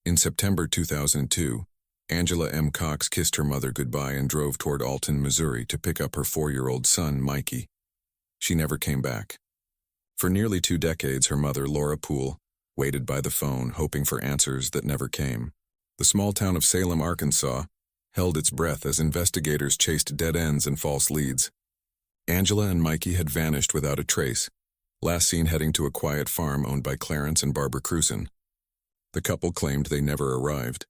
In September 2002, Angela M. Cox kissed her mother goodbye and drove toward Alton, Missouri to pick up her 4-year-old son, Mikey. She never came back. For nearly 2 decades, her mother, Lorna Pool, waited by the phone, hoping for answers that never came. The small town of Salem, Arkansas, held its breath as investigators chased dead ends and false leads. Angela and Mikey had vanished without a trace, last seen heading to a quiet farm owned by Clarence and Barbara Krusen. The couple claimed they never arrived.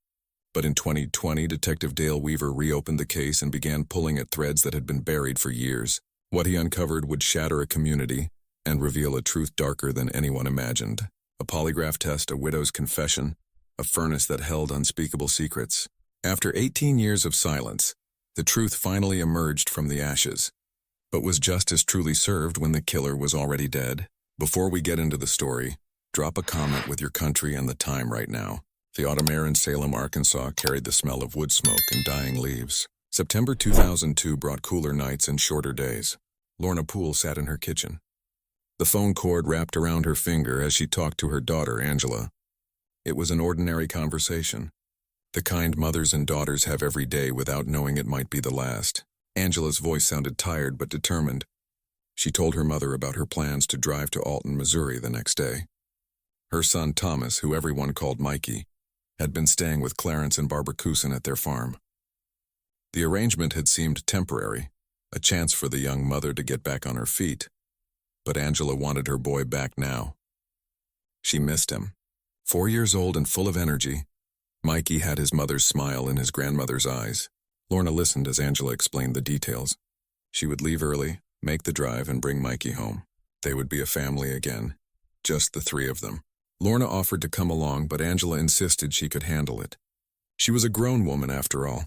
But in 2020, Detective Dale Weaver reopened the case and began pulling at threads that had been buried for years. What he uncovered would shatter a community and reveal a truth darker than anyone imagined. A polygraph test, a widow's confession, a furnace that held unspeakable secrets. After 18 years of silence, the truth finally emerged from the ashes. But was justice truly served when the killer was already dead? Before we get into the story, drop a comment with your country and the time right now. The autumn air in Salem, Arkansas carried the smell of wood smoke and dying leaves. September 2002 brought cooler nights and shorter days. Lorna Pool sat in her kitchen. The phone cord wrapped around her finger as she talked to her daughter, Angela. It was an ordinary conversation, the kind mothers and daughters have every day without knowing it might be the last. Angela's voice sounded tired but determined. She told her mother about her plans to drive to Alton, Missouri the next day. Her son, Thomas, who everyone called Mikey, had been staying with Clarence and Barbara Krusen at their farm. The arrangement had seemed temporary, a chance for the young mother to get back on her feet. But Angela wanted her boy back now. She missed him. 4 years old and full of energy, Mikey had his mother's smile in his grandmother's eyes. Lorna listened as Angela explained the details. She would leave early, make the drive, and bring Mikey home. They would be a family again, just the 3 of them. Lorna offered to come along, but Angela insisted she could handle it. She was a grown woman after all,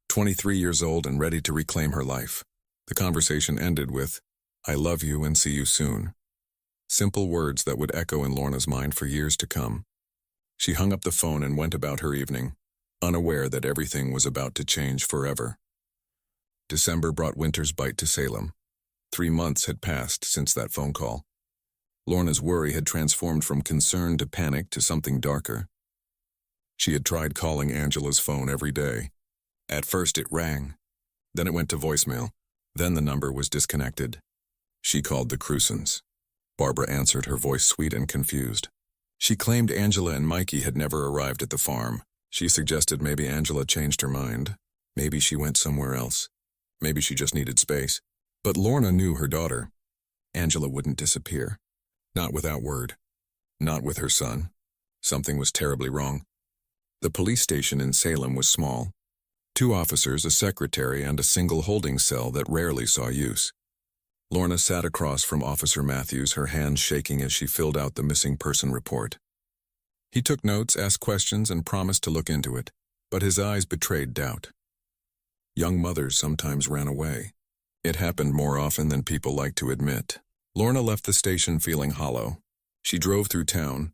23 years old and ready to reclaim her life. The conversation ended with, "I love you and see you soon." Simple words that would echo in Lorna's mind for years to come. She hung up the phone and went about her evening, unaware that everything was about to change forever. December brought winter's bite to Salem. 3 months had passed since that phone call. Lorna's worry had transformed from concern to panic to something darker. She had tried calling Angela's phone every day. At first it rang, then it went to voicemail, then the number was disconnected. She called the Krusens. Barbara answered, her voice sweet and confused. She claimed Angela and Mikey had never arrived at the farm. She suggested maybe Angela changed her mind. Maybe she went somewhere else. Maybe she just needed space. But Lorna knew her daughter. Angela wouldn't disappear. Not without word. Not with her son. Something was terribly wrong. The police station in Salem was small. 2 officers, a secretary, and a single holding cell that rarely saw use. Lorna sat across from Officer Matthews, her hands shaking as she filled out the missing person report. He took notes, asked questions, and promised to look into it, but his eyes betrayed doubt. Young mothers sometimes ran away. It happened more often than people like to admit. Lorna left the station feeling hollow. She drove through town,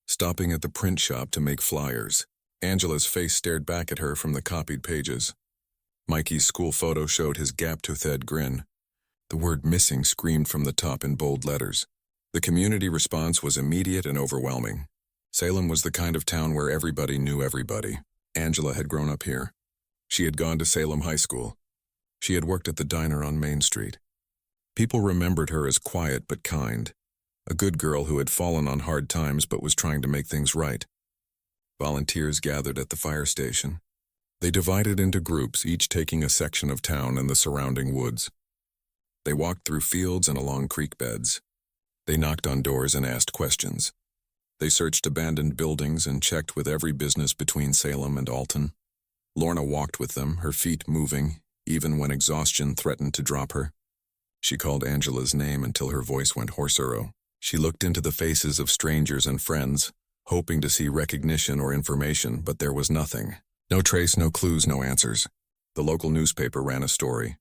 stopping at the print shop to make flyers. Angela's face stared back at her from the copied pages. Mikey's school photo showed his gap-toothed grin. The word missing screamed from the top in bold letters. The community response was immediate and overwhelming. Salem was the kind of town where everybody knew everybody. Angela had grown up here. She had gone to Salem High School. She had worked at the diner on Main Street. People remembered her as quiet but kind, a good girl who had fallen on hard times but was trying to make things right. Volunteers gathered at the fire station. They divided into groups, each taking a section of town and the surrounding woods. They walked through fields and along creek beds. They knocked on doors and asked questions. They searched abandoned buildings and checked with every business between Salem and Alton. Lorna walked with them, her feet moving, even when exhaustion threatened to drop her. She called Angela's name until her voice went hoarser. She looked into the faces of strangers and friends, hoping to see recognition or information, but there was nothing. No trace, no clues, no answers. The local newspaper ran a story.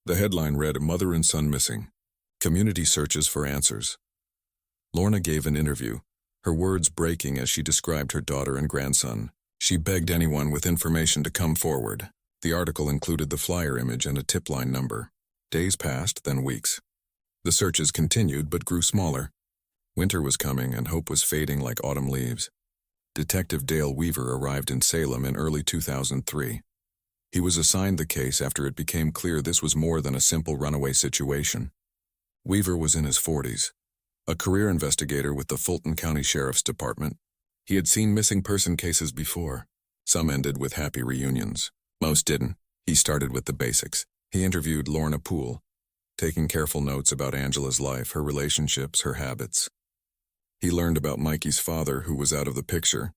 The headline read, "Mother and Son Missing. Community Searches for Answers." Lorna gave an interview, her words breaking as she described her daughter and grandson. She begged anyone with information to come forward. The article included the flyer image and a tip line number. Days passed, then weeks. The searches continued but grew smaller. Winter was coming and hope was fading like autumn leaves. Detective Dale Weaver arrived in Salem in early 2003. He was assigned the case after it became clear this was more than a simple runaway situation. Weaver was in his 40s, a career investigator with the Fulton County Sheriff's Department. He had seen missing person cases before. Some ended with happy reunions. Most didn't. He started with the basics. He interviewed Lorna Pool, taking careful notes about Angela's life, her relationships, her habits. He learned about Mikey's father, who was out of the picture.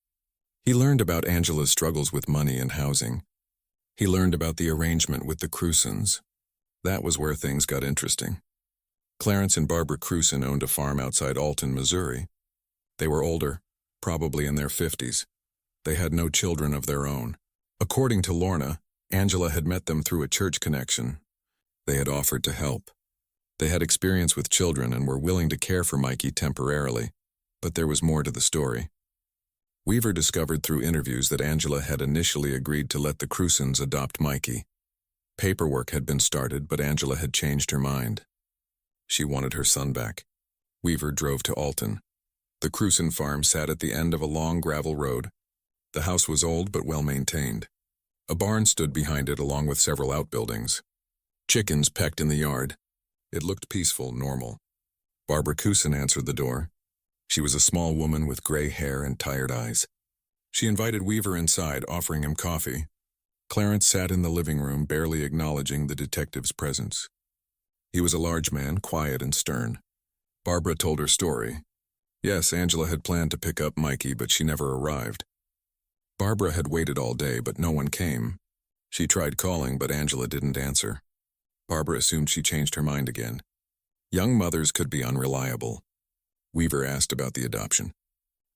He learned about Angela's struggles with money and housing. He learned about the arrangement with the Krusens. That was where things got interesting. Clarence and Barbara Krusen owned a farm outside Alton, Missouri. They were older, probably in their 50s. They had no children of their own. According to Lorna, Angela had met them through a church connection. They had offered to help. They had experience with children and were willing to care for Mikey temporarily, but there was more to the story. Weaver discovered through interviews that Angela had initially agreed to let the Krusens adopt Mikey. Paperwork had been started, but Angela had changed her mind. She wanted her son back. Weaver drove to Alton. The Krusen farm sat at the end of a long gravel road. The house was old but well-maintained. A barn stood behind it along with several outbuildings. Chickens pecked in the yard. It looked peaceful, normal. Barbara Krusen answered the door. She was a small woman with gray hair and tired eyes. She invited Weaver inside, offering him coffee. Clarence sat in the living room, barely acknowledging the detective's presence. He was a large man, quiet and stern. Barbara told her story. Yes, Angela had planned to pick up Mikey, but she never arrived. Barbara had waited all day, but no one came. She tried calling, but Angela didn't answer. Barbara assumed she changed her mind again. Young mothers could be unreliable. Weaver asked about the adoption.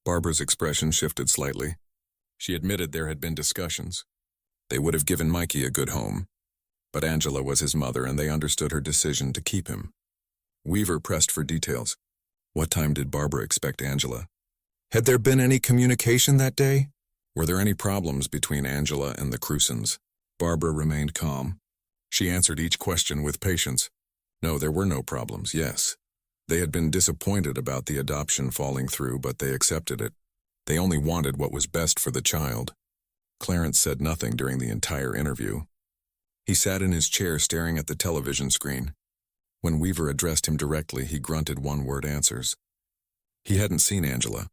Barbara's expression shifted slightly. She admitted there had been discussions. They would have given Mikey a good home, but Angela was his mother and they understood her decision to keep him. Weaver pressed for details. What time did Barbara expect Angela? Had there been any communication that day? Were there any problems between Angela and the Krusens? Barbara remained calm. She answered each question with patience. No, there were no problems, yes. They had been disappointed about the adoption falling through, but they accepted it. They only wanted what was best for the child. Clarence said nothing during the entire interview. He sat in his chair staring at the television screen. When Weaver addressed him directly, he grunted one-word answers. He hadn't seen Angela.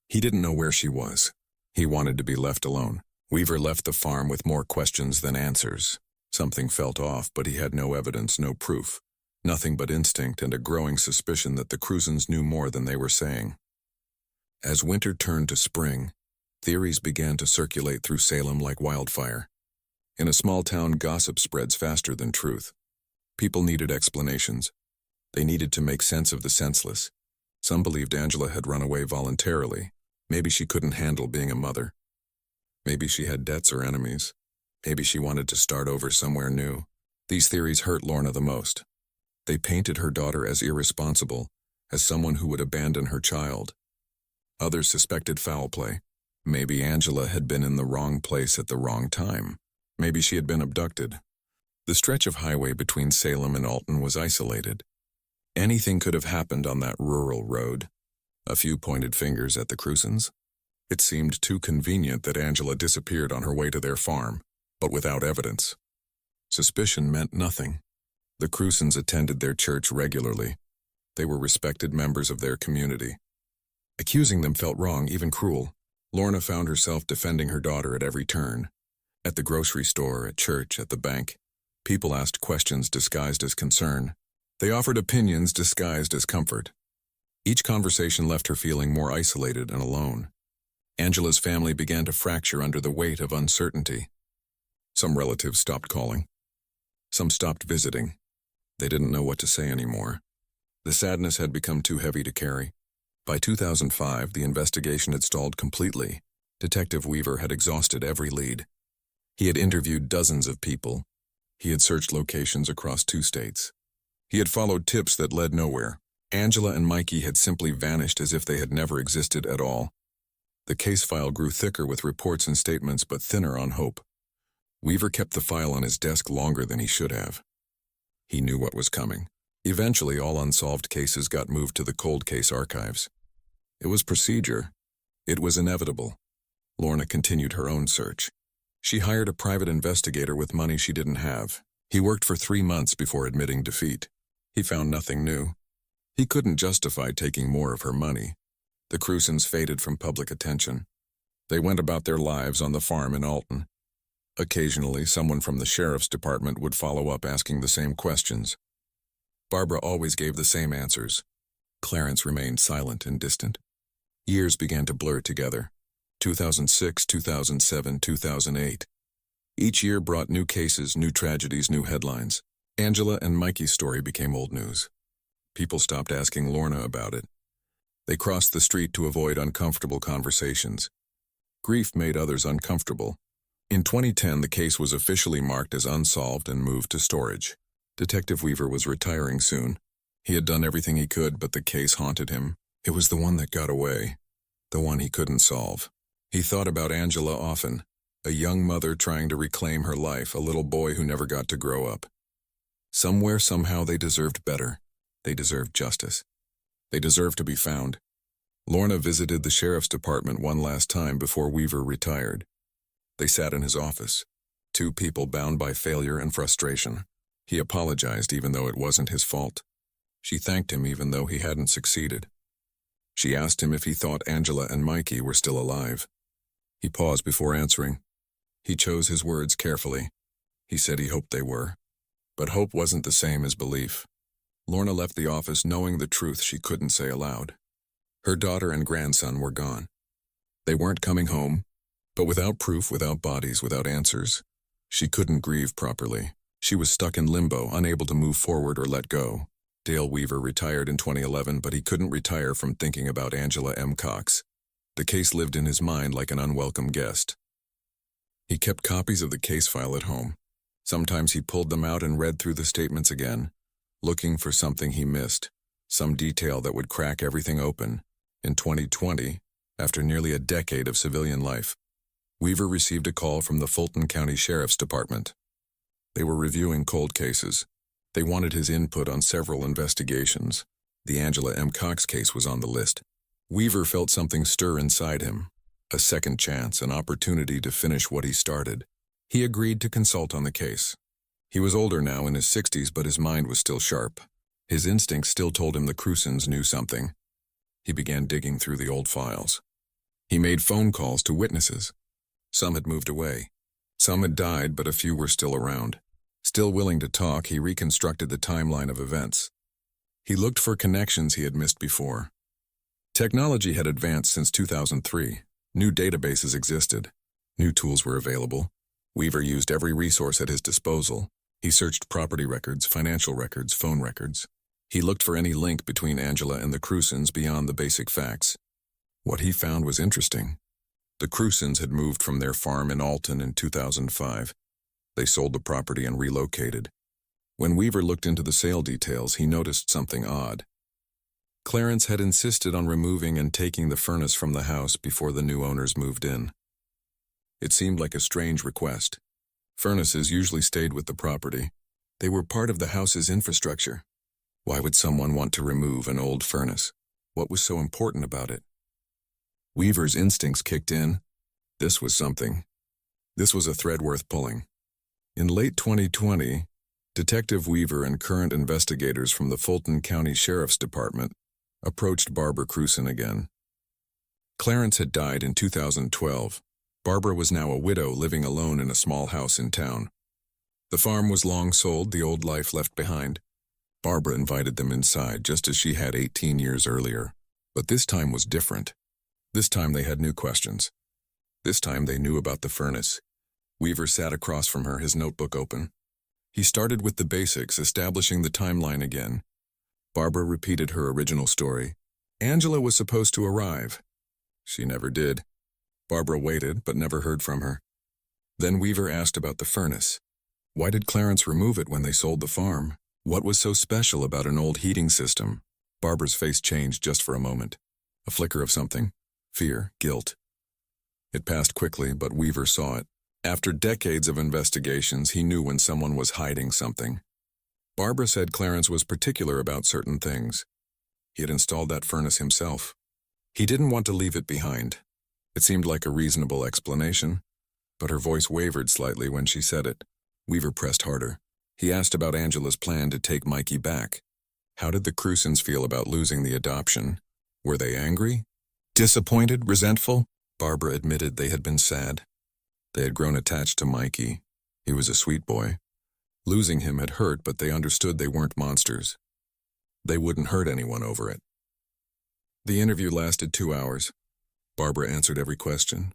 He didn't know where she was. He wanted to be left alone. Weaver left the farm with more questions than answers. Something felt off, but he had no evidence, no proof. Nothing but instinct and a growing suspicion that the Krusens knew more than they were saying. As winter turned to spring, theories began to circulate through Salem like wildfire. In a small town, gossip spreads faster than truth. People needed explanations. They needed to make sense of the senseless. Some believed Angela had run away voluntarily. Maybe she couldn't handle being a mother. Maybe she had debts or enemies. Maybe she wanted to start over somewhere new. These theories hurt Lorna the most. They painted her daughter as irresponsible, as someone who would abandon her child. Others suspected foul play. Maybe Angela had been in the wrong place at the wrong time. Maybe she had been abducted. The stretch of highway between Salem and Alton was isolated. Anything could have happened on that rural road. A few pointed fingers at the Krusens. It seemed too convenient that Angela disappeared on her way to their farm, but without evidence. Suspicion meant nothing. The Krusens attended their church regularly. They were respected members of their community. Accusing them felt wrong, even cruel. Lorna found herself defending her daughter at every turn. At the grocery store, at church, at the bank. People asked questions disguised as concern. They offered opinions disguised as comfort. Each conversation left her feeling more isolated and alone. Angela's family began to fracture under the weight of uncertainty. Some relatives stopped calling. Some stopped visiting. They didn't know what to say anymore. The sadness had become too heavy to carry. By 2005, the investigation had stalled completely. Detective Weaver had exhausted every lead. He had interviewed dozens of people. He had searched locations across 2 states. He had followed tips that led nowhere. Angela and Mikey had simply vanished as if they had never existed at all. The case file grew thicker with reports and statements, but thinner on hope. Weaver kept the file on his desk longer than he should have. He knew what was coming. Eventually, all unsolved cases got moved to the cold case archives. It was procedure. It was inevitable. Lorna continued her own search. She hired a private investigator with money she didn't have. He worked for 3 months before admitting defeat. He found nothing new. He couldn't justify taking more of her money. The Krusens faded from public attention. They went about their lives on the farm in Alton. Occasionally, someone from the sheriff's department would follow up asking the same questions. Barbara always gave the same answers. Clarence remained silent and distant. Years began to blur together. 2006, 2007, 2008. Each year brought new cases, new tragedies, new headlines. Angela and Mikey's story became old news. People stopped asking Lorna about it. They crossed the street to avoid uncomfortable conversations. Grief made others uncomfortable. In 2010, the case was officially marked as unsolved and moved to storage. Detective Weaver was retiring soon. He had done everything he could, but the case haunted him. It was the one that got away, the one he couldn't solve. He thought about Angela often, a young mother trying to reclaim her life, a little boy who never got to grow up. Somewhere, somehow, they deserved better. They deserved justice. They deserved to be found. Lorna visited the sheriff's department one last time before Weaver retired. They sat in his office, two people bound by failure and frustration. He apologized even though it wasn't his fault. She thanked him even though he hadn't succeeded. She asked him if he thought Angela and Mikey were still alive. He paused before answering. He chose his words carefully. He said he hoped they were. But hope wasn't the same as belief. Lorna left the office knowing the truth she couldn't say aloud. Her daughter and grandson were gone. They weren't coming home, but without proof, without bodies, without answers, she couldn't grieve properly. She was stuck in limbo, unable to move forward or let go. Dale Weaver retired in 2011, but he couldn't retire from thinking about Angela M. Cox. The case lived in his mind like an unwelcome guest. He kept copies of the case file at home. Sometimes he pulled them out and read through the statements again, looking for something he missed, some detail that would crack everything open. In 2020, after nearly a decade of civilian life, Weaver received a call from the Fulton County Sheriff's Department. They were reviewing cold cases. They wanted his input on several investigations. The Angela M. Cox case was on the list. Weaver felt something stir inside him, a second chance, an opportunity to finish what he started. He agreed to consult on the case. He was older now, in his 60s, but his mind was still sharp. His instincts still told him the Krusens knew something. He began digging through the old files. He made phone calls to witnesses. Some had moved away. Some had died, but a few were still around. Still willing to talk, he reconstructed the timeline of events. He looked for connections he had missed before. Technology had advanced since 2003. New databases existed. New tools were available. Weaver used every resource at his disposal. He searched property records, financial records, phone records. He looked for any link between Angela and the Krusens beyond the basic facts. What he found was interesting. The Krusens had moved from their farm in Alton in 2005. They sold the property and relocated. When Weaver looked into the sale details, he noticed something odd. Clarence had insisted on removing and taking the furnace from the house before the new owners moved in. It seemed like a strange request. Furnaces usually stayed with the property. They were part of the house's infrastructure. Why would someone want to remove an old furnace? What was so important about it? Weaver's instincts kicked in. This was something. This was a thread worth pulling. In late 2020, Detective Weaver and current investigators from the Fulton County Sheriff's Department approached Barbara Krusen again. Clarence had died in 2012. Barbara was now a widow living alone in a small house in town. The farm was long sold, the old life left behind. Barbara invited them inside, just as she had 18 years earlier. But this time was different. This time they had new questions. This time they knew about the furnace. Weaver sat across from her, his notebook open. He started with the basics, establishing the timeline again. Barbara repeated her original story. Angela was supposed to arrive. She never did. Barbara waited, but never heard from her. Then Weaver asked about the furnace. Why did Clarence remove it when they sold the farm? What was so special about an old heating system? Barbara's face changed just for a moment. A flicker of something. Fear, guilt. It passed quickly, but Weaver saw it. After decades of investigations, he knew when someone was hiding something. Barbara said Clarence was particular about certain things. He had installed that furnace himself. He didn't want to leave it behind. It seemed like a reasonable explanation, but her voice wavered slightly when she said it. Weaver pressed harder. He asked about Angela's plan to take Mikey back. How did the Krusens feel about losing the adoption? Were they angry? Disappointed? Resentful? Barbara admitted they had been sad. They had grown attached to Mikey. He was a sweet boy. Losing him had hurt, but they understood they weren't monsters. They wouldn't hurt anyone over it. The interview lasted 2 hours. Barbara answered every question.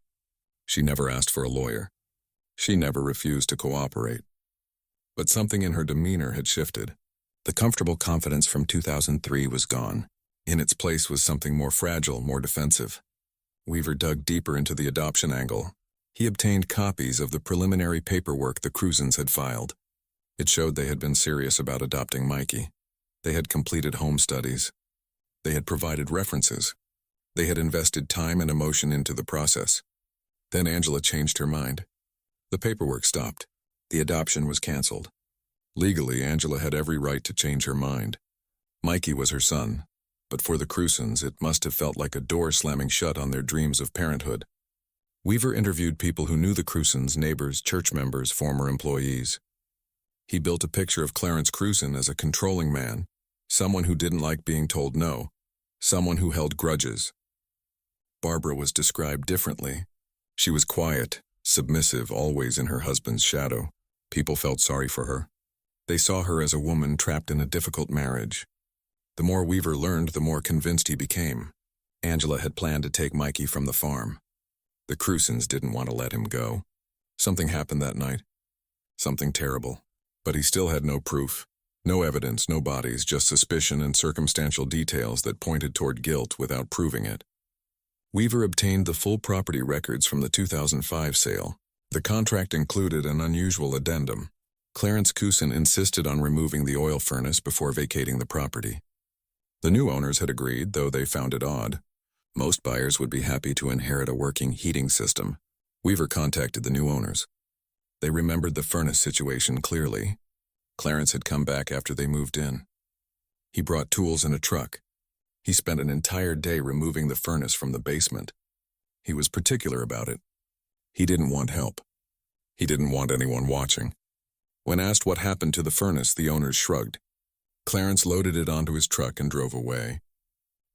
She never asked for a lawyer. She never refused to cooperate. But something in her demeanor had shifted. The comfortable confidence from 2003 was gone. In its place was something more fragile, more defensive. Weaver dug deeper into the adoption angle. He obtained copies of the preliminary paperwork the Krusens had filed. It showed they had been serious about adopting Mikey. They had completed home studies. They had provided references. They had invested time and emotion into the process. Then Angela changed her mind. The paperwork stopped. The adoption was canceled. Legally, Angela had every right to change her mind. Mikey was her son, but for the Krusens, it must have felt like a door slamming shut on their dreams of parenthood. Weaver interviewed people who knew the Krusens, neighbors, church members, former employees. He built a picture of Clarence Krusen as a controlling man, someone who didn't like being told no, someone who held grudges. Barbara was described differently. She was quiet, submissive, always in her husband's shadow. People felt sorry for her. They saw her as a woman trapped in a difficult marriage. The more Weaver learned, the more convinced he became. Angela had planned to take Mikey from the farm. The Krusens didn't want to let him go. Something happened that night. Something terrible. But he still had no proof. No evidence, no bodies, just suspicion and circumstantial details that pointed toward guilt without proving it. Weaver obtained the full property records from the 2005 sale. The contract included an unusual addendum. Clarence Krusen insisted on removing the oil furnace before vacating the property. The new owners had agreed, though they found it odd. Most buyers would be happy to inherit a working heating system. Weaver contacted the new owners. They remembered the furnace situation clearly. Clarence had come back after they moved in. He brought tools in a truck. He spent an entire day removing the furnace from the basement. He was particular about it. He didn't want help. He didn't want anyone watching. When asked what happened to the furnace, the owners shrugged. Clarence loaded it onto his truck and drove away.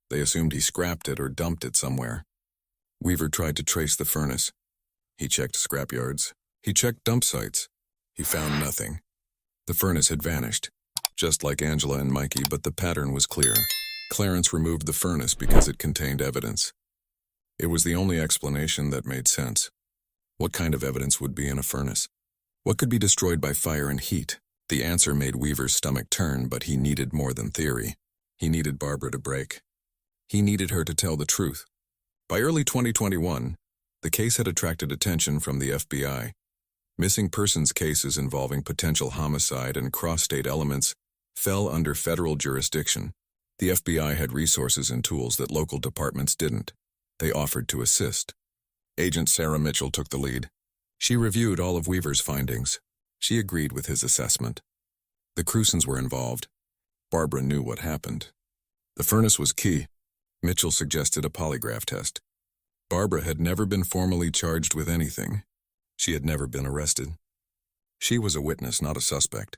They assumed he scrapped it or dumped it somewhere. Weaver tried to trace the furnace. He checked scrapyards. He checked dump sites. He found nothing. The furnace had vanished, just like Angela and Mikey, but the pattern was clear. Clarence removed the furnace because it contained evidence. It was the only explanation that made sense. What kind of evidence would be in a furnace? What could be destroyed by fire and heat? The answer made Weaver's stomach turn, but he needed more than theory. He needed Barbara to break. He needed her to tell the truth. By early 2021, the case had attracted attention from the FBI. Missing persons cases involving potential homicide and cross-state elements fell under federal jurisdiction. The FBI had resources and tools that local departments didn't. They offered to assist. Agent Sarah Mitchell took the lead. She reviewed all of Weaver's findings. She agreed with his assessment. The Krusens were involved. Barbara knew what happened. The furnace was key. Mitchell suggested a polygraph test. Barbara had never been formally charged with anything. She had never been arrested. She was a witness, not a suspect.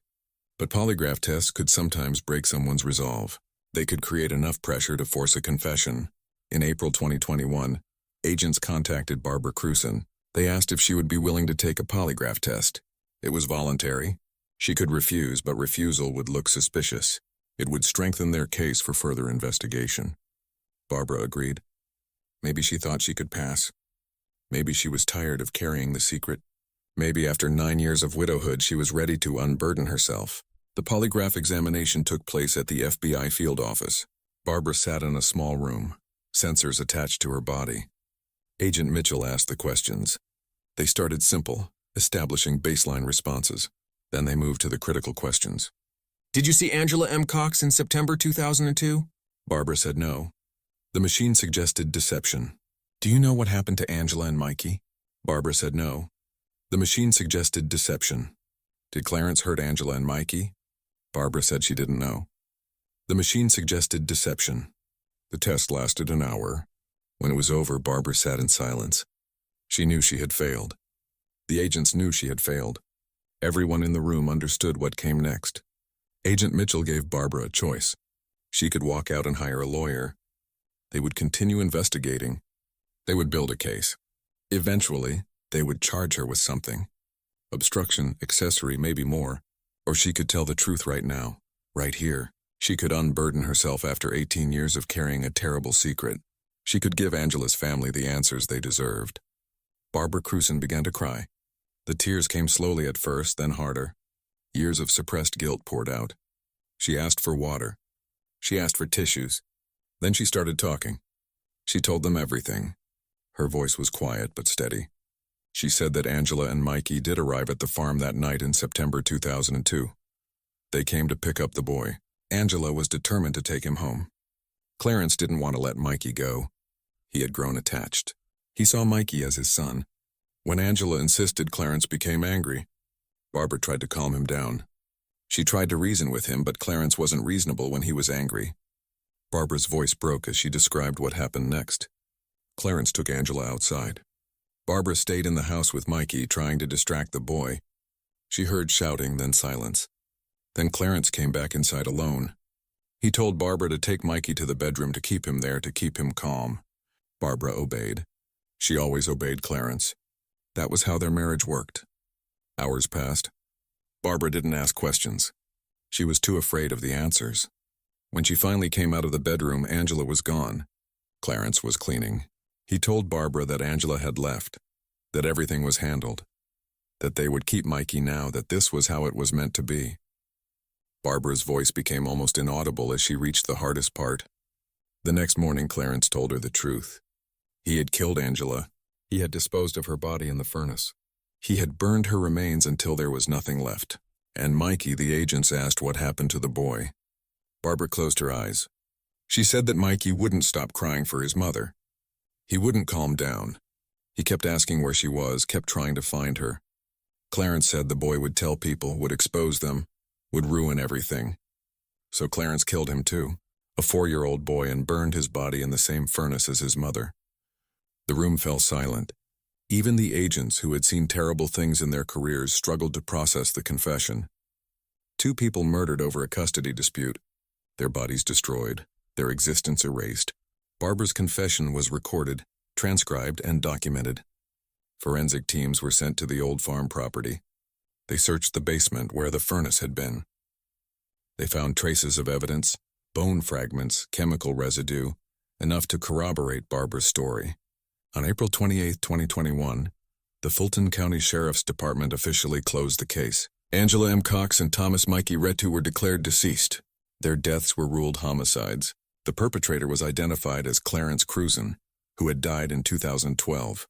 But polygraph tests could sometimes break someone's resolve. They could create enough pressure to force a confession. In April 2021, agents contacted Barbara Krusen. They asked if she would be willing to take a polygraph test. It was voluntary. She could refuse, but refusal would look suspicious. It would strengthen their case for further investigation. Barbara agreed. Maybe she thought she could pass. Maybe she was tired of carrying the secret. Maybe after 9 years of widowhood, she was ready to unburden herself. The polygraph examination took place at the FBI field office. Barbara sat in a small room, sensors attached to her body. Agent Mitchell asked the questions. They started simple, establishing baseline responses. Then they moved to the critical questions. Did you see Angela M. Cox in September 2002? Barbara said no. The machine suggested deception. Do you know what happened to Angela and Mikey? Barbara said no. The machine suggested deception. Did Clarence hurt Angela and Mikey? Barbara said she didn't know. The machine suggested deception. The test lasted an hour. When it was over, Barbara sat in silence. She knew she had failed. The agents knew she had failed. Everyone in the room understood what came next. Agent Mitchell gave Barbara a choice. She could walk out and hire a lawyer. They would continue investigating. They would build a case. Eventually, they would charge her with something. Obstruction, accessory, maybe more. Or she could tell the truth right now, right here. She could unburden herself after 18 years of carrying a terrible secret. She could give Angela's family the answers they deserved. Barbara Krusen began to cry. The tears came slowly at first, then harder. Years of suppressed guilt poured out. She asked for water. She asked for tissues. Then she started talking. She told them everything. Her voice was quiet but steady. She said that Angela and Mikey did arrive at the farm that night in September 2002. They came to pick up the boy. Angela was determined to take him home. Clarence didn't want to let Mikey go. He had grown attached. He saw Mikey as his son. When Angela insisted, Clarence became angry. Barbara tried to calm him down. She tried to reason with him, but Clarence wasn't reasonable when he was angry. Barbara's voice broke as she described what happened next. Clarence took Angela outside. Barbara stayed in the house with Mikey, trying to distract the boy. She heard shouting, then silence. Then Clarence came back inside alone. He told Barbara to take Mikey to the bedroom to keep him there, to keep him calm. Barbara obeyed. She always obeyed Clarence. That was how their marriage worked. Hours passed. Barbara didn't ask questions. She was too afraid of the answers. When she finally came out of the bedroom, Angela was gone. Clarence was cleaning. He told Barbara that Angela had left, that everything was handled, that they would keep Mikey now, that this was how it was meant to be. Barbara's voice became almost inaudible as she reached the hardest part. The next morning, Clarence told her the truth. He had killed Angela. He had disposed of her body in the furnace. He had burned her remains until there was nothing left. And Mikey, the agents asked what happened to the boy. Barbara closed her eyes. She said that Mikey wouldn't stop crying for his mother. He wouldn't calm down. He kept asking where she was, kept trying to find her. Clarence said the boy would tell people, would expose them, would ruin everything. So Clarence killed him too, a 4-year-old boy, and burned his body in the same furnace as his mother. The room fell silent. Even the agents who had seen terrible things in their careers struggled to process the confession. 2 people murdered over a custody dispute, their bodies destroyed, their existence erased. Barbara's confession was recorded, transcribed, and documented. Forensic teams were sent to the old farm property. They searched the basement where the furnace had been. They found traces of evidence, bone fragments, chemical residue, enough to corroborate Barbara's story. On April 28, 2021, the Fulton County Sheriff's Department officially closed the case. Angela M. Cox and Thomas Mikey Rettew were declared deceased. Their deaths were ruled homicides. The perpetrator was identified as Clarence Krusen, who had died in 2012.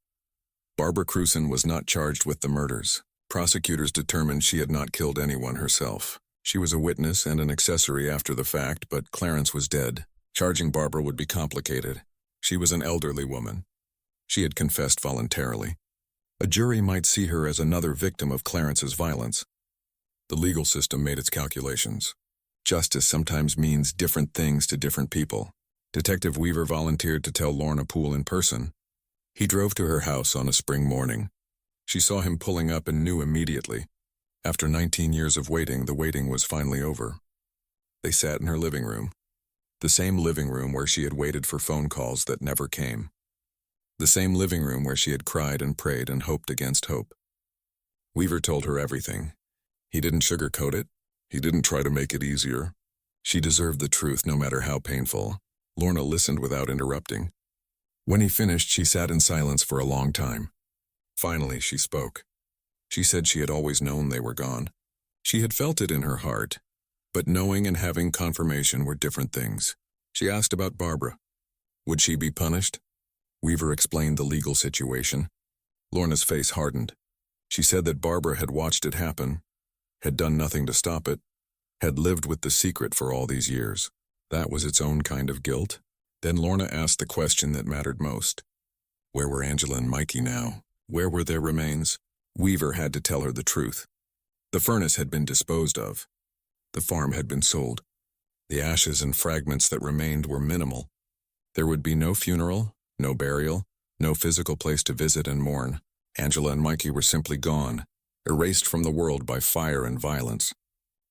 Barbara Krusen was not charged with the murders. Prosecutors determined she had not killed anyone herself. She was a witness and an accessory after the fact, but Clarence was dead. Charging Barbara would be complicated. She was an elderly woman. She had confessed voluntarily. A jury might see her as another victim of Clarence's violence. The legal system made its calculations. Justice sometimes means different things to different people. Detective Weaver volunteered to tell Lorna Pool in person. He drove to her house on a spring morning. She saw him pulling up and knew immediately. After 19 years of waiting, the waiting was finally over. They sat in her living room. The same living room where she had waited for phone calls that never came. The same living room where she had cried and prayed and hoped against hope. Weaver told her everything. He didn't sugarcoat it. He didn't try to make it easier. She deserved the truth, no matter how painful. Lorna listened without interrupting. When he finished, she sat in silence for a long time. Finally, she spoke. She said she had always known they were gone. She had felt it in her heart, but knowing and having confirmation were different things. She asked about Barbara. Would she be punished? Weaver explained the legal situation. Lorna's face hardened. She said that Barbara had watched it happen, had done nothing to stop it, had lived with the secret for all these years. That was its own kind of guilt. Then Lorna asked the question that mattered most. Where were Angela and Mikey now? Where were their remains? Weaver had to tell her the truth. The furnace had been disposed of. The farm had been sold. The ashes and fragments that remained were minimal. There would be no funeral, No burial, no physical place to visit and mourn. Angela and Mikey were simply gone, erased from the world by fire and violence.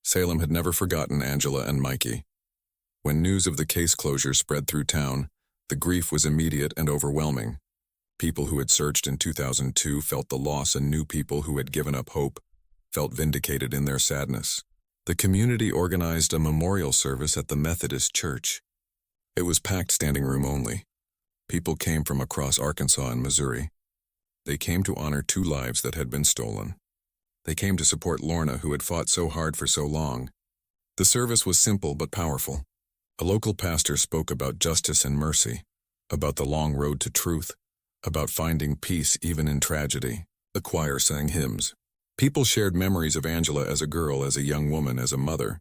Salem had never forgotten Angela and Mikey. When news of the case closure spread through town, the grief was immediate and overwhelming. People who had searched in 2002 felt the loss, and new people who had given up hope felt vindicated in their sadness. The community organized a memorial service at the Methodist Church. It was packed, standing room only. People came from across Arkansas and Missouri. They came to honor 2 lives that had been stolen. They came to support Lorna, who had fought so hard for so long. The service was simple but powerful. A local pastor spoke about justice and mercy, about the long road to truth, about finding peace even in tragedy. The choir sang hymns. People shared memories of Angela as a girl, as a young woman, as a mother.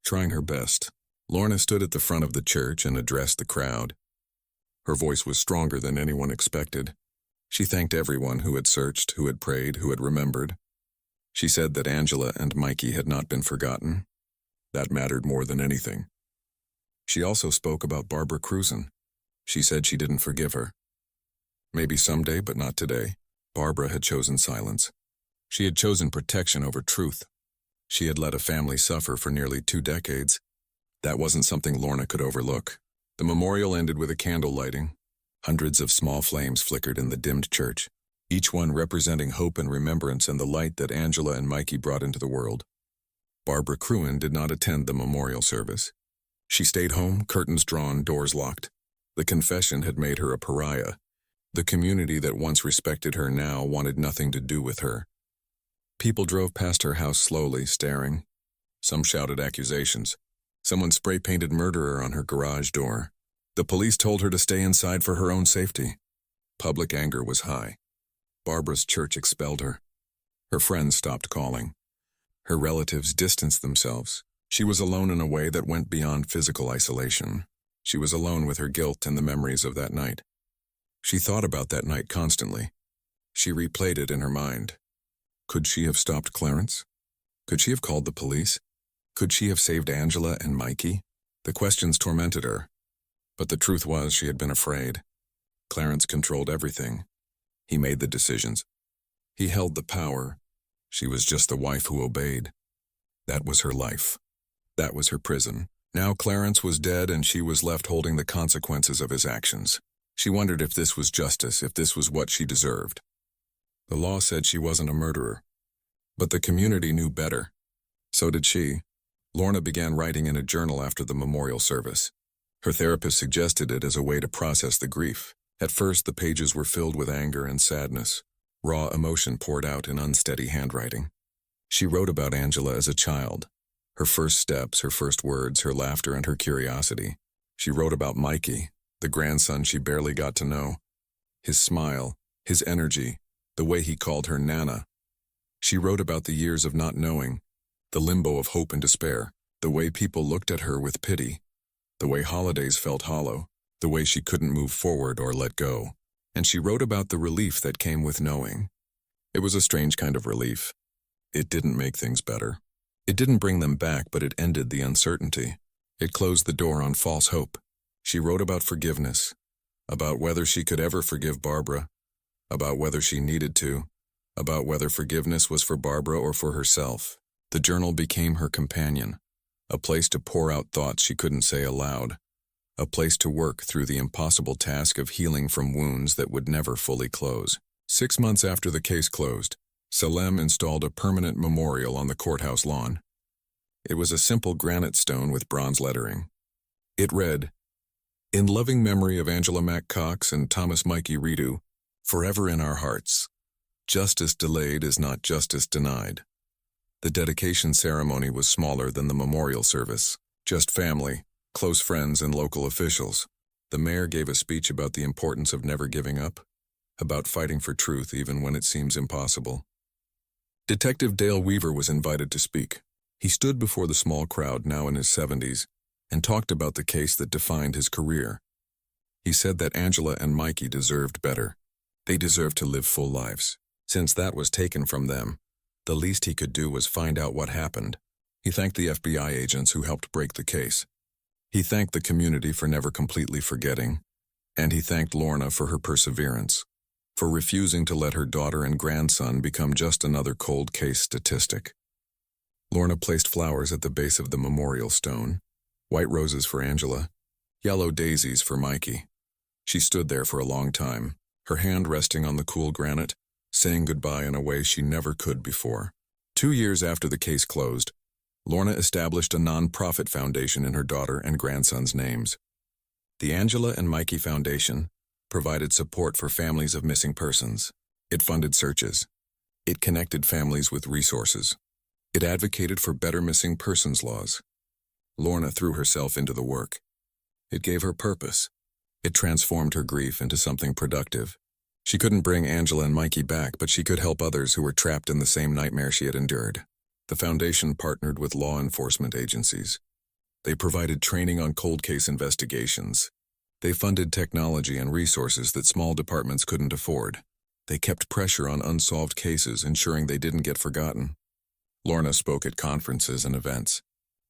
Trying her best, Lorna stood at the front of the church and addressed the crowd. Her voice was stronger than anyone expected. She thanked everyone who had searched, who had prayed, who had remembered. She said that Angela and Mikey had not been forgotten. That mattered more than anything. She also spoke about Barbara Krusen. She said she didn't forgive her. Maybe someday, but not today. Barbara had chosen silence. She had chosen protection over truth. She had let a family suffer for nearly 2 decades. That wasn't something Lorna could overlook. The memorial ended with a candle lighting. Hundreds of small flames flickered in the dimmed church, each one representing hope and remembrance and the light that Angela and Mikey brought into the world. Barbara Krusen did not attend the memorial service. She stayed home, curtains drawn, doors locked. The confession had made her a pariah. The community that once respected her now wanted nothing to do with her. People drove past her house slowly, staring. Some shouted accusations. Someone spray-painted murderer on her garage door. The police told her to stay inside for her own safety. Public anger was high. Barbara's church expelled her. Her friends stopped calling. Her relatives distanced themselves. She was alone in a way that went beyond physical isolation. She was alone with her guilt and the memories of that night. She thought about that night constantly. She replayed it in her mind. Could she have stopped Clarence? Could she have called the police? Could she have saved Angela and Mikey? The questions tormented her. But the truth was, she had been afraid. Clarence controlled everything. He made the decisions. He held the power. She was just the wife who obeyed. That was her life. That was her prison. Now Clarence was dead, and she was left holding the consequences of his actions. She wondered if this was justice, if this was what she deserved. The law said she wasn't a murderer. But the community knew better. So did she. Lorna began writing in a journal after the memorial service. Her therapist suggested it as a way to process the grief. At first, the pages were filled with anger and sadness. Raw emotion poured out in unsteady handwriting. She wrote about Angela as a child. Her first steps, her first words, her laughter, and her curiosity. She wrote about Mikey, the grandson she barely got to know. His smile, his energy, the way he called her Nana. She wrote about the years of not knowing, the limbo of hope and despair, the way people looked at her with pity, the way holidays felt hollow, the way she couldn't move forward or let go. And she wrote about the relief that came with knowing. It was a strange kind of relief. It didn't make things better. It didn't bring them back, but it ended the uncertainty. It closed the door on false hope. She wrote about forgiveness, about whether she could ever forgive Barbara, about whether she needed to, about whether forgiveness was for Barbara or for herself. The journal became her companion, a place to pour out thoughts she couldn't say aloud, a place to work through the impossible task of healing from wounds that would never fully close. 6 months after the case closed, Salem installed a permanent memorial on the courthouse lawn. It was a simple granite stone with bronze lettering. It read, "In loving memory of Angela Mack Cox and Thomas Mikey Rettew, forever in our hearts. Justice delayed is not justice denied." The dedication ceremony was smaller than the memorial service. Just family, close friends, and local officials. The mayor gave a speech about the importance of never giving up, about fighting for truth even when it seems impossible. Detective Dale Weaver was invited to speak. He stood before the small crowd, now in his 70s, and talked about the case that defined his career. He said that Angela and Mikey deserved better. They deserved to live full lives. Since that was taken from them, the least he could do was find out what happened. He thanked the FBI agents who helped break the case. He thanked the community for never completely forgetting. And he thanked Lorna for her perseverance, for refusing to let her daughter and grandson become just another cold case statistic. Lorna placed flowers at the base of the memorial stone, white roses for Angela, yellow daisies for Mikey. She stood there for a long time, her hand resting on the cool granite, saying goodbye in a way she never could before. 2 years after the case closed, Lorna established a non-profit foundation in her daughter and grandson's names. The Angela and Mikey Foundation provided support for families of missing persons. It funded searches. It connected families with resources. It advocated for better missing persons laws. Lorna threw herself into the work. It gave her purpose. It transformed her grief into something productive. She couldn't bring Angela and Mikey back, but she could help others who were trapped in the same nightmare she had endured. The foundation partnered with law enforcement agencies. They provided training on cold case investigations. They funded technology and resources that small departments couldn't afford. They kept pressure on unsolved cases, ensuring they didn't get forgotten. Lorna spoke at conferences and events.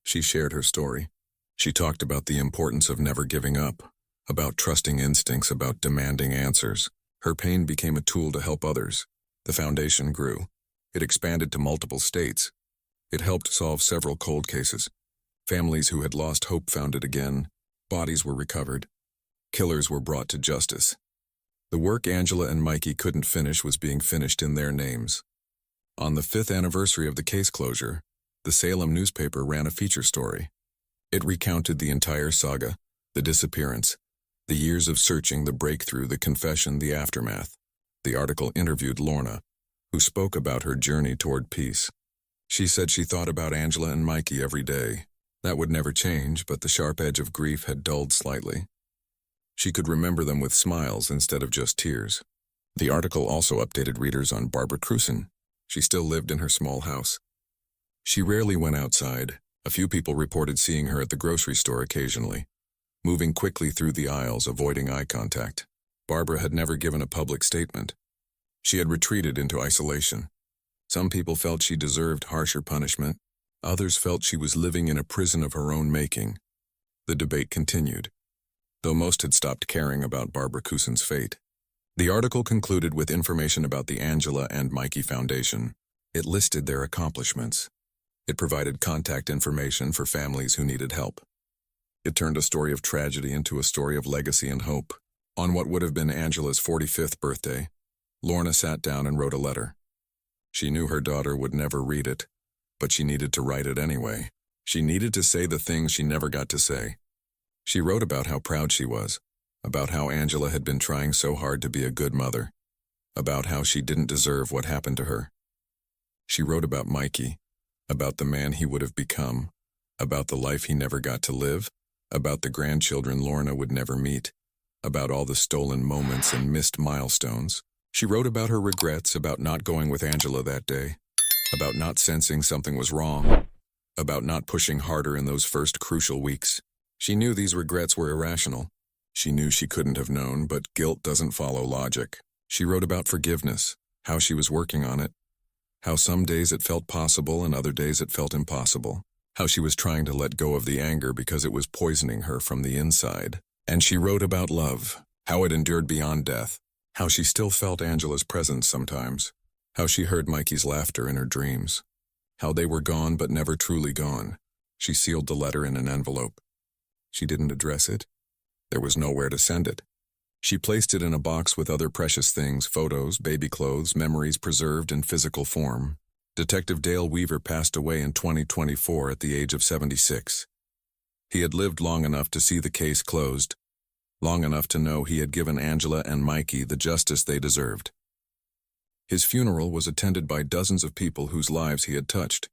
She shared her story. She talked about the importance of never giving up, about trusting instincts, about demanding answers. Her pain became a tool to help others. The foundation grew. It expanded to multiple states. It helped solve several cold cases. Families who had lost hope found it again. Bodies were recovered. Killers were brought to justice. The work Angela and Mikey couldn't finish was being finished in their names. On the 5th anniversary of the case closure, the Salem newspaper ran a feature story. It recounted the entire saga, the disappearance, the years of searching, the breakthrough, the confession, the aftermath. The article interviewed Lorna, who spoke about her journey toward peace. She said she thought about Angela and Mikey every day. That would never change, but the sharp edge of grief had dulled slightly. She could remember them with smiles instead of just tears. The article also updated readers on Barbara Krusen. She still lived in her small house. She rarely went outside. A few people reported seeing her at the grocery store occasionally, moving quickly through the aisles, avoiding eye contact. Barbara had never given a public statement. She had retreated into isolation. Some people felt she deserved harsher punishment. Others felt she was living in a prison of her own making. The debate continued, though most had stopped caring about Barbara Krusen's fate. The article concluded with information about the Angela and Mikey Foundation. It listed their accomplishments. It provided contact information for families who needed help. It turned a story of tragedy into a story of legacy and hope. On what would have been Angela's 45th birthday, Lorna sat down and wrote a letter. She knew her daughter would never read it, but she needed to write it anyway. She needed to say the things she never got to say. She wrote about how proud she was, about how Angela had been trying so hard to be a good mother, about how she didn't deserve what happened to her. She wrote about Mikey, about the man he would have become, about the life he never got to live, about the grandchildren Lorna would never meet, about all the stolen moments and missed milestones. She wrote about her regrets, about not going with Angela that day, about not sensing something was wrong, about not pushing harder in those first crucial weeks. She knew these regrets were irrational. She knew she couldn't have known, but guilt doesn't follow logic. She wrote about forgiveness, how she was working on it, how some days it felt possible and other days it felt impossible, how she was trying to let go of the anger because it was poisoning her from the inside. And she wrote about love, how it endured beyond death, how she still felt Angela's presence sometimes, how she heard Mikey's laughter in her dreams, how they were gone but never truly gone. She sealed the letter in an envelope. She didn't address it. There was nowhere to send it. She placed it in a box with other precious things, photos, baby clothes, memories preserved in physical form. Detective Dale Weaver passed away in 2024 at the age of 76. He had lived long enough to see the case closed, long enough to know he had given Angela and Mikey the justice they deserved. His funeral was attended by dozens of people whose lives he had touched.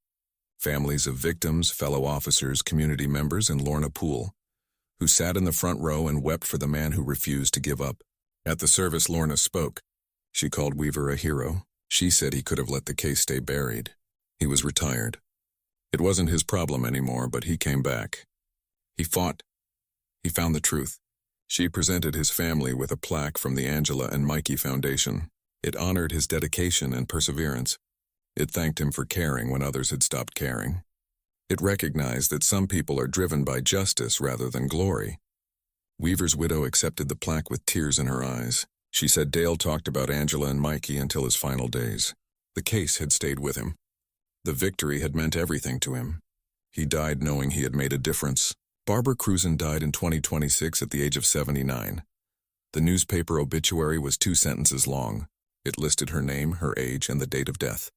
Families of victims, fellow officers, community members, and Lorna Pool, who sat in the front row and wept for the man who refused to give up. At the service, Lorna spoke. She called Weaver a hero. She said he could have let the case stay buried. He was retired. It wasn't his problem anymore, but he came back. He fought. He found the truth. She presented his family with a plaque from the Angela and Mikey Foundation. It honored his dedication and perseverance. It thanked him for caring when others had stopped caring. It recognized that some people are driven by justice rather than glory. Weaver's widow accepted the plaque with tears in her eyes. She said Dale talked about Angela and Mikey until his final days. The case had stayed with him. The victory had meant everything to him. He died knowing he had made a difference. Barbara Krusen died in 2026 at the age of 79. The newspaper obituary was 2 sentences long. It listed her name, her age, and the date of death.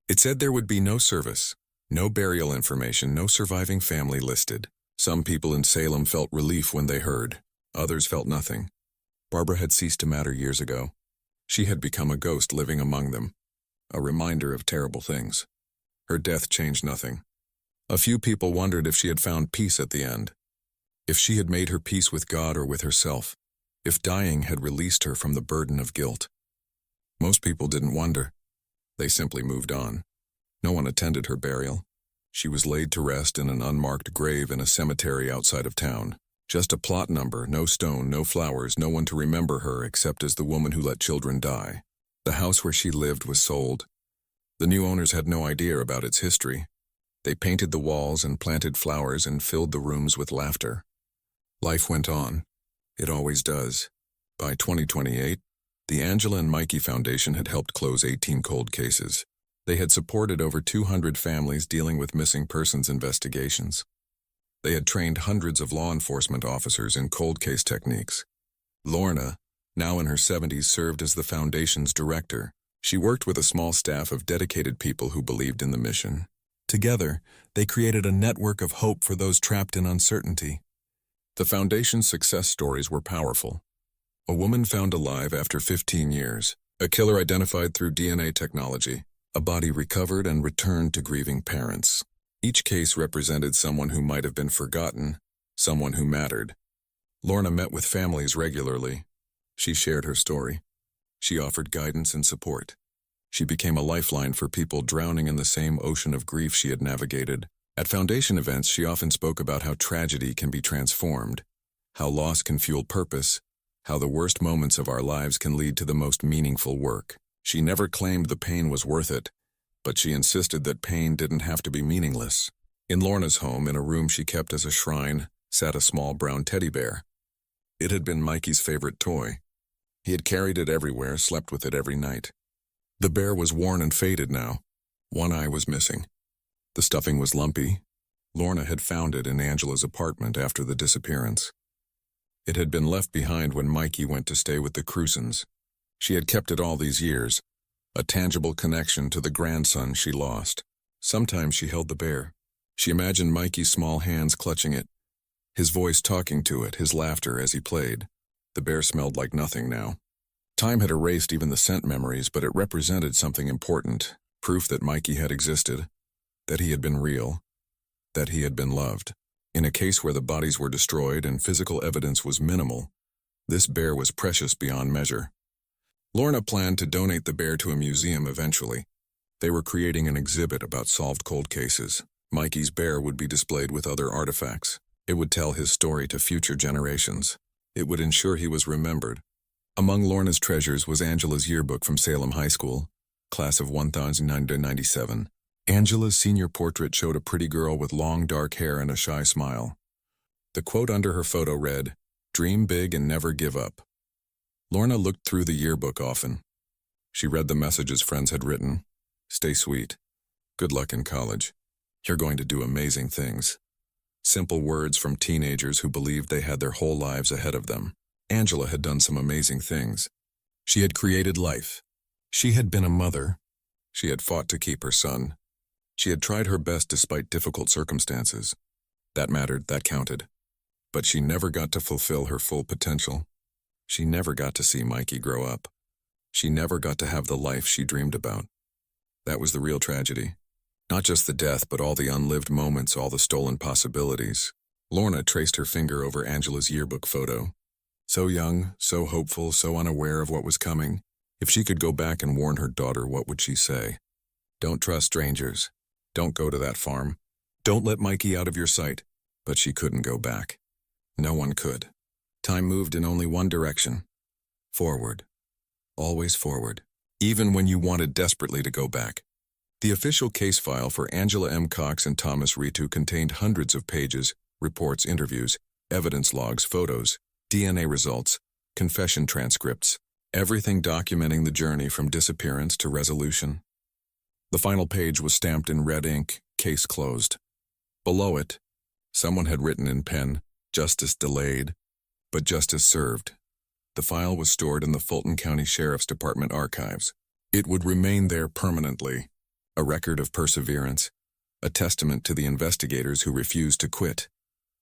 It said there would be no service, no burial information, no surviving family listed. Some people in Salem felt relief when they heard. Others felt nothing. Barbara had ceased to matter years ago. She had become a ghost living among them, a reminder of terrible things. Her death changed nothing. A few people wondered if she had found peace at the end, if she had made her peace with God or with herself, if dying had released her from the burden of guilt. Most people didn't wonder. They simply moved on. No one attended her burial. She was laid to rest in an unmarked grave in a cemetery outside of town. Just a plot number, no stone, no flowers, no one to remember her except as the woman who let children die. The house where she lived was sold. The new owners had no idea about its history. They painted the walls and planted flowers and filled the rooms with laughter. Life went on. It always does. By 2028, the Angela and Mikey Foundation had helped close 18 cold cases. They had supported over 200 families dealing with missing persons investigations. They had trained hundreds of law enforcement officers in cold case techniques. Lorna, now in her 70s, served as the foundation's director. She worked with a small staff of dedicated people who believed in the mission. Together, they created a network of hope for those trapped in uncertainty. The foundation's success stories were powerful. A woman found alive after 15 years, a killer identified through DNA technology, a body recovered and returned to grieving parents. Each case represented someone who might have been forgotten, someone who mattered. Lorna met with families regularly. She shared her story. She offered guidance and support. She became a lifeline for people drowning in the same ocean of grief she had navigated. At foundation events, she often spoke about how tragedy can be transformed, how loss can fuel purpose, how the worst moments of our lives can lead to the most meaningful work. She never claimed the pain was worth it, but she insisted that pain didn't have to be meaningless. In Lorna's home, in a room she kept as a shrine, sat a small brown teddy bear. It had been Mikey's favorite toy. He had carried it everywhere, slept with it every night. The bear was worn and faded now. One eye was missing. The stuffing was lumpy. Lorna had found it in Angela's apartment after the disappearance. It had been left behind when Mikey went to stay with the Krusens. She had kept it all these years, a tangible connection to the grandson she lost. Sometimes she held the bear. She imagined Mikey's small hands clutching it, his voice talking to it, his laughter as he played. The bear smelled like nothing now. Time had erased even the scent memories, but it represented something important, proof that Mikey had existed, that he had been real, that he had been loved. In a case where the bodies were destroyed and physical evidence was minimal, this bear was precious beyond measure. Lorna planned to donate the bear to a museum eventually. They were creating an exhibit about solved cold cases. Mikey's bear would be displayed with other artifacts. It would tell his story to future generations. It would ensure he was remembered. Among Lorna's treasures was Angela's yearbook from Salem High School, class of 1997. Angela's senior portrait showed a pretty girl with long dark hair and a shy smile. The quote under her photo read, "Dream big and never give up." Lorna looked through the yearbook often. She read the messages friends had written. "Stay sweet. Good luck in college. You're going to do amazing things." Simple words from teenagers who believed they had their whole lives ahead of them. Angela had done some amazing things. She had created life. She had been a mother. She had fought to keep her son. She had tried her best despite difficult circumstances. That mattered, that counted. But she never got to fulfill her full potential. She never got to see Mikey grow up. She never got to have the life she dreamed about. That was the real tragedy. Not just the death, but all the unlived moments, all the stolen possibilities. Lorna traced her finger over Angela's yearbook photo. So young, so hopeful, so unaware of what was coming. If she could go back and warn her daughter, what would she say? Don't trust strangers. Don't go to that farm. Don't let Mikey out of your sight. But she couldn't go back. No one could. Time moved in only one direction. Forward. Always forward. Even when you wanted desperately to go back. The official case file for Angela M. Cox and Thomas Rettew contained hundreds of pages, reports, interviews, evidence logs, photos. DNA results, confession transcripts, everything documenting the journey from disappearance to resolution. The final page was stamped in red ink, case closed. Below it, someone had written in pen, "Justice delayed, but justice served." The file was stored in the Fulton County Sheriff's Department archives. It would remain there permanently, a record of perseverance, a testament to the investigators who refused to quit,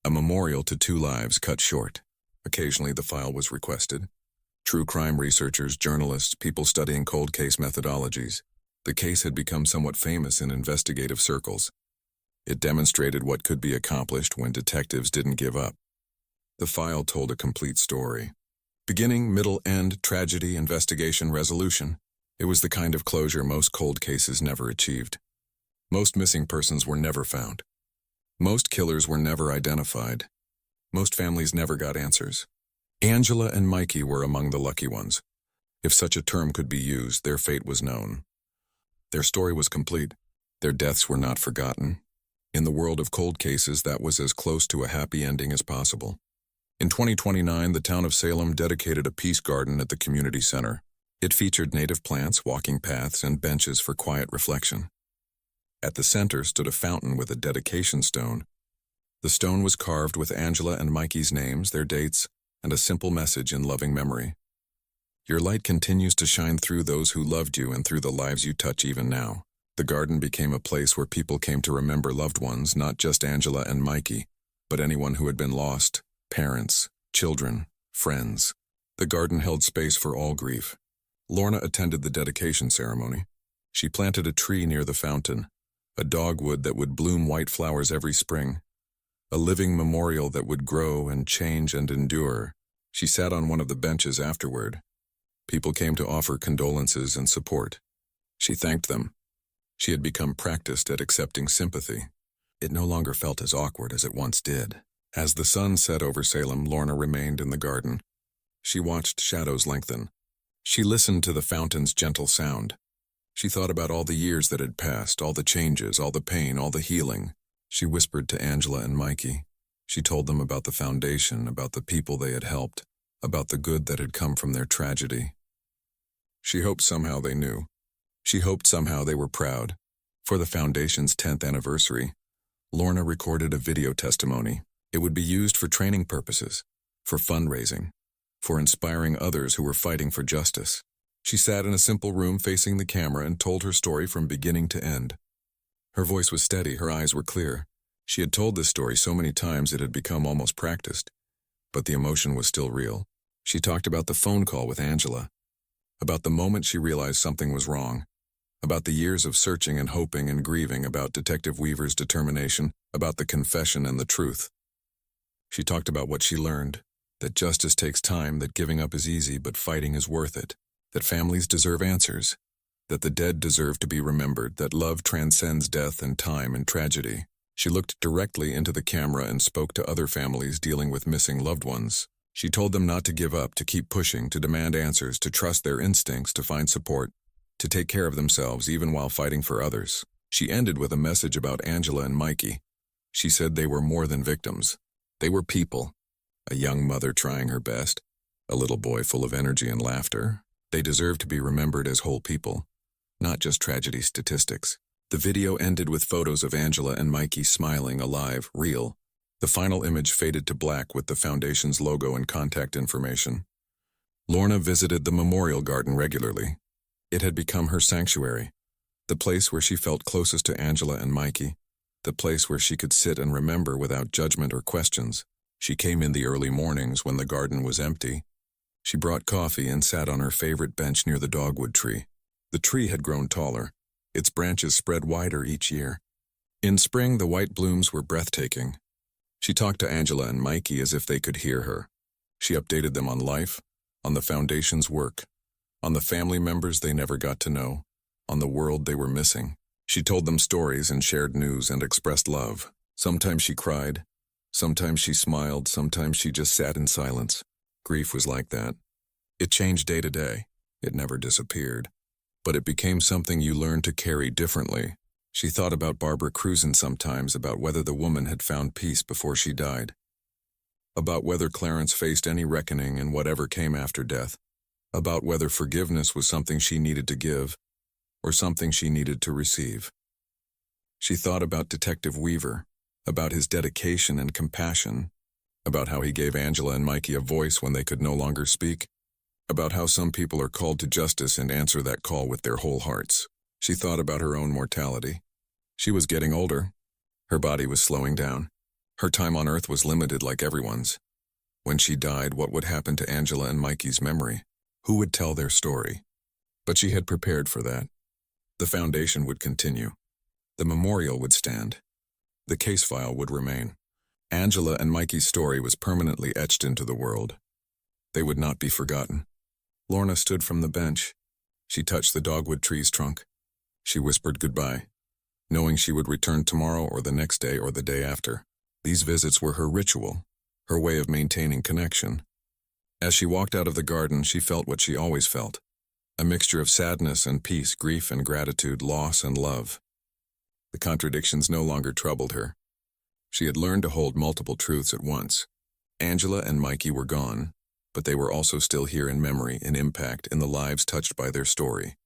a memorial to 2 lives cut short. Occasionally the file was requested. True crime researchers, journalists, people studying cold case methodologies. The case had become somewhat famous in investigative circles. It demonstrated what could be accomplished when detectives didn't give up. The file told a complete story. Beginning, middle, end, tragedy, investigation, resolution. It was the kind of closure most cold cases never achieved. Most missing persons were never found. Most killers were never identified. Most families never got answers. Angela and Mikey were among the lucky ones. If such a term could be used, their fate was known. Their story was complete. Their deaths were not forgotten. In the world of cold cases, that was as close to a happy ending as possible. In 2029, the town of Salem dedicated a peace garden at the community center. It featured native plants, walking paths, and benches for quiet reflection. At the center stood a fountain with a dedication stone. The stone was carved with Angela and Mikey's names, their dates, and a simple message in loving memory. Your light continues to shine through those who loved you and through the lives you touch even now. The garden became a place where people came to remember loved ones, not just Angela and Mikey, but anyone who had been lost, parents, children, friends. The garden held space for all grief. Lorna attended the dedication ceremony. She planted a tree near the fountain, a dogwood that would bloom white flowers every spring, a living memorial that would grow and change and endure. She sat on one of the benches afterward. People came to offer condolences and support. She thanked them. She had become practiced at accepting sympathy. It no longer felt as awkward as it once did. As the sun set over Salem, Lorna remained in the garden. She watched shadows lengthen. She listened to the fountain's gentle sound. She thought about all the years that had passed, all the changes, all the pain, all the healing. She whispered to Angela and Mikey. She told them about the foundation, about the people they had helped, about the good that had come from their tragedy. She hoped somehow they knew. She hoped somehow they were proud. For the foundation's 10th anniversary, Lorna recorded a video testimony. It would be used for training purposes, for fundraising, for inspiring others who were fighting for justice. She sat in a simple room facing the camera and told her story from beginning to end. Her voice was steady, her eyes were clear. She had told this story so many times it had become almost practiced, but the emotion was still real. She talked about the phone call with Angela, about the moment she realized something was wrong, about the years of searching and hoping and grieving, about Detective Weaver's determination, about the confession and the truth. She talked about what she learned, that justice takes time, that giving up is easy, but fighting is worth it, that families deserve answers, that the dead deserve to be remembered, that love transcends death and time and tragedy. She looked directly into the camera and spoke to other families dealing with missing loved ones. She told them not to give up, to keep pushing, to demand answers, to trust their instincts, to find support, to take care of themselves even while fighting for others. She ended with a message about Angela and Mikey. She said they were more than victims. They were people. A young mother trying her best, a little boy full of energy and laughter. They deserve to be remembered as whole people, not just tragedy statistics. The video ended with photos of Angela and Mikey smiling, alive, real. The final image faded to black with the foundation's logo and contact information. Lorna visited the memorial garden regularly. It had become her sanctuary, the place where she felt closest to Angela and Mikey, the place where she could sit and remember without judgment or questions. She came in the early mornings when the garden was empty. She brought coffee and sat on her favorite bench near the dogwood tree. The tree had grown taller. Its branches spread wider each year. In spring, the white blooms were breathtaking. She talked to Angela and Mikey as if they could hear her. She updated them on life, on the foundation's work, on the family members they never got to know, on the world they were missing. She told them stories and shared news and expressed love. Sometimes she cried, sometimes she smiled, sometimes she just sat in silence. Grief was like that. It changed day to day. It never disappeared. But it became something you learned to carry differently. She thought about Barbara Krusen sometimes, about whether the woman had found peace before she died. about whether Clarence faced any reckoning in whatever came after death, about whether forgiveness was something she needed to give or something she needed to receive. She thought about Detective Weaver, about his dedication and compassion, about how he gave Angela and Mikey a voice when they could no longer speak, about how some people are called to justice and answer that call with their whole hearts. She thought about her own mortality. She was getting older. Her body was slowing down. Her time on Earth was limited like everyone's. When she died, what would happen to Angela and Mikey's memory? Who would tell their story? But she had prepared for that. The foundation would continue. The memorial would stand. The case file would remain. Angela and Mikey's story was permanently etched into the world. They would not be forgotten. Lorna stood from the bench. She touched the dogwood tree's trunk. She whispered goodbye, knowing she would return tomorrow or the next day or the day after. These visits were her ritual, her way of maintaining connection. As she walked out of the garden, she felt what she always felt, a mixture of sadness and peace, grief and gratitude, loss and love. The contradictions no longer troubled her. She had learned to hold multiple truths at once. Angela and Mikey were gone, but they were also still here in memory, in impact, in the lives touched by their story.